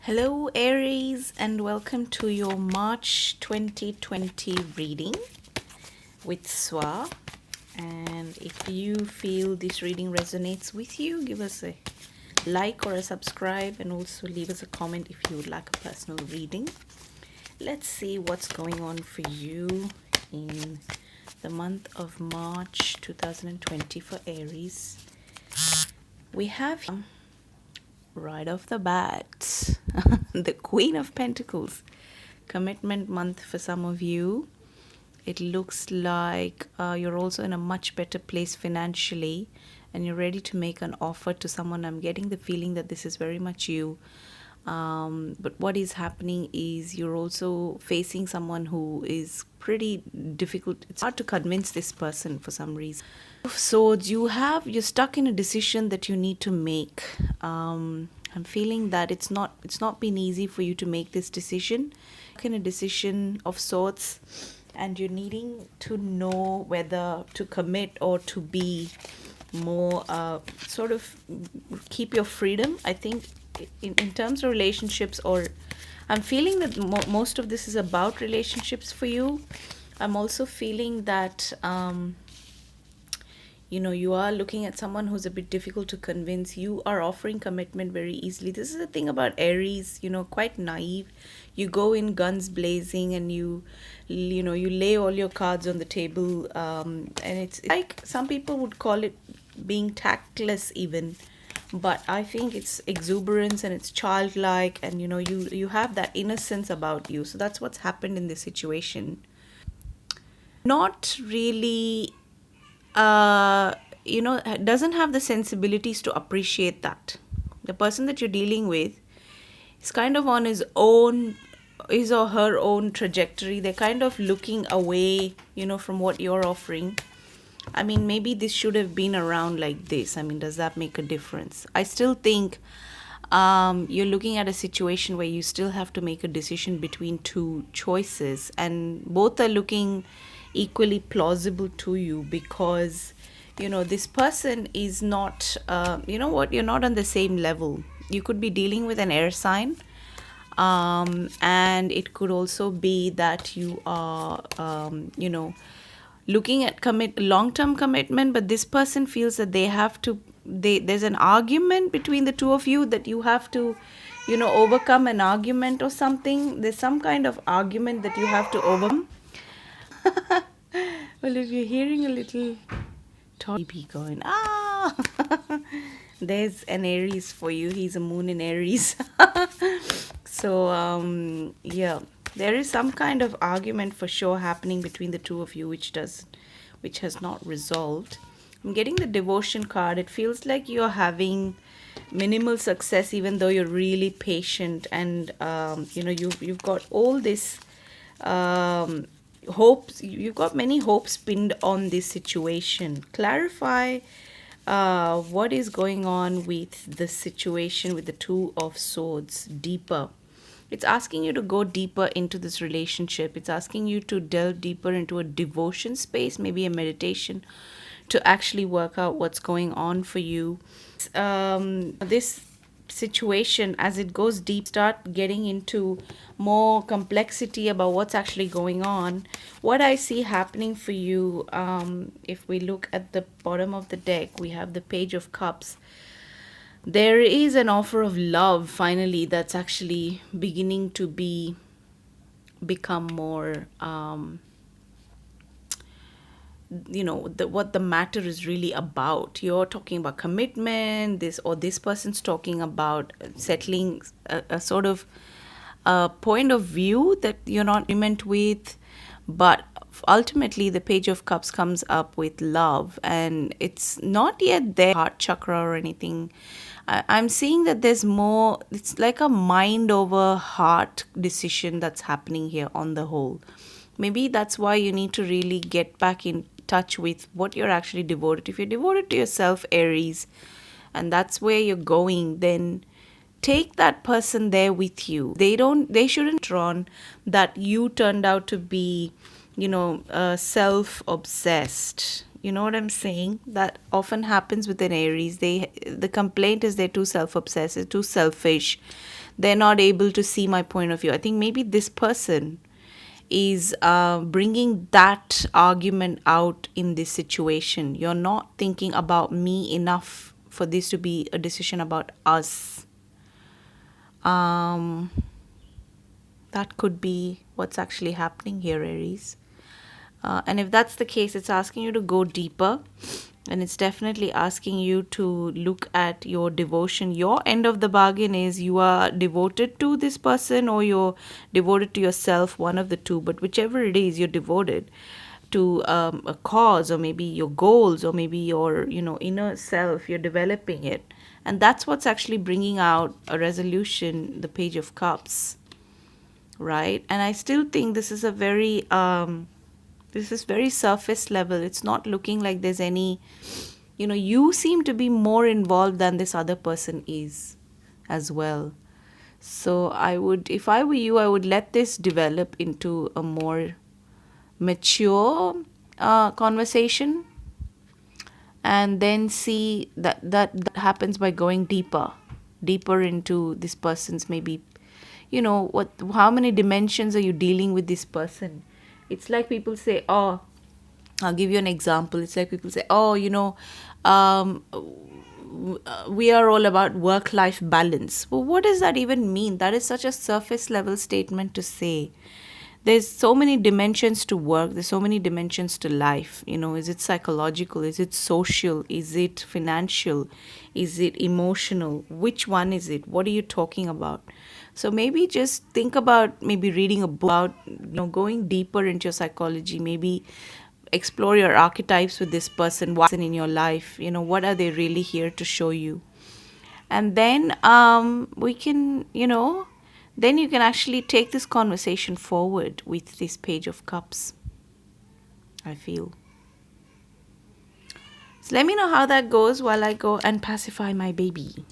Hello, Aries, and welcome to your March 2020 reading with Swa. And if you feel this reading resonates with you, give us a like or a subscribe, and also leave us a comment if you would like a personal reading. Let's see what's going on for you in the month of March 2020 for Aries. We have right off the bat the Queen of Pentacles. Commitment month for some of you. It looks like you're also in a much better place financially and you're ready to make an offer to someone. I'm getting the feeling that this is very much you. But what is happening is you're also facing someone who is pretty difficult. It's hard to convince this person for some reason. So you're stuck in a decision that you need to make. I'm feeling that it's not been easy for you to make this decision. In a decision of sorts, and you're needing to know whether to commit or to be more sort of keep your freedom. I think in terms of relationships, or I'm feeling that most of this is about relationships for you. I'm also feeling that you are looking at someone who's a bit difficult to convince. You are offering commitment very easily. This is the thing about Aries, quite naive. You go in guns blazing and you lay all your cards on the table, and it's like some people would call it being tactless even, but I think it's exuberance and it's childlike, and you have that innocence about you. So that's what's happened in this situation. Not really doesn't have the sensibilities to appreciate that. The person that you're dealing with is kind of on his or her own trajectory. They're kind of looking away, from what you're offering. I mean, maybe this should have been around like this. I mean, does that make a difference? I still think you're looking at a situation where you still have to make a decision between two choices, and both are looking equally plausible to you, because this person is not you're not on the same level. You could be dealing with an air sign, and it could also be that you are looking at long-term commitment, but this person feels that there's an argument between the two of you that you have to overcome an argument or something. There's some kind of argument that you have to overcome. Well, if you're hearing a little baby going, there's an Aries for you. He's a moon in Aries. So, yeah, there is some kind of argument for sure happening between the two of you, which has not resolved. I'm getting the devotion card. It feels like you're having minimal success, even though you're really patient, and you've got all this hopes. You've got many hopes pinned on this situation. Clarify what is going on with the situation with the Two of Swords deeper. It's asking you to go deeper into this relationship. It's asking you to delve deeper into a devotion space, maybe a meditation, to actually work out what's going on for you. This situation, as it goes deep, start getting into more complexity about what's actually going on. What I see happening for you, if we look at the bottom of the deck, we have the Page of Cups. There is an offer of love finally that's actually beginning to become more what the matter is really about. You're talking about commitment, this person's talking about settling a sort of point of view that you're not in agreement with, but ultimately the Page of Cups comes up with love, and it's not yet their heart chakra or anything. I'm seeing that there's more. It's like a mind over heart decision that's happening here on the whole. Maybe that's why you need to really get back in touch with what you're actually devoted. If you're devoted to yourself, Aries, and that's where you're going, then take that person there with you. They shouldn't drawn that you turned out to be self-obsessed. You know what I'm saying? That often happens with an Aries. The complaint is they're too self-obsessed, they're too selfish. They're not able to see my point of view. I think maybe this person is bringing that argument out in this situation. You're not thinking about me enough for this to be a decision about us. That could be what's actually happening here, Aries. And if that's the case, it's asking you to go deeper, and it's definitely asking you to look at your devotion. Your end of the bargain is you are devoted to this person or you're devoted to yourself, one of the two. But whichever it is, you're devoted to a cause, or maybe your goals, or maybe your inner self. You're developing it, and that's what's actually bringing out a resolution. The Page of Cups, right? And I still think this is a very this is very surface level. It's not looking like there's any, you seem to be more involved than this other person is as well. So if I were you, I would let this develop into a more mature conversation, and then see that happens by going deeper into this person's, maybe, how many dimensions are you dealing with this person. It's like people say, oh, I'll give you an example. It's like people say, oh, we are all about work-life balance. Well, what does that even mean? That is such a surface level statement to say. There's so many dimensions to work. There's so many dimensions to life. Is it psychological? Is it social? Is it financial? Is it emotional? Which one is it? What are you talking about? So maybe just think about maybe reading a book about, going deeper into your psychology. Maybe explore your archetypes with this person in your life. What are they really here to show you? And then we can, then you can actually take this conversation forward with this Page of Cups, I feel. So let me know how that goes while I go and pacify my baby.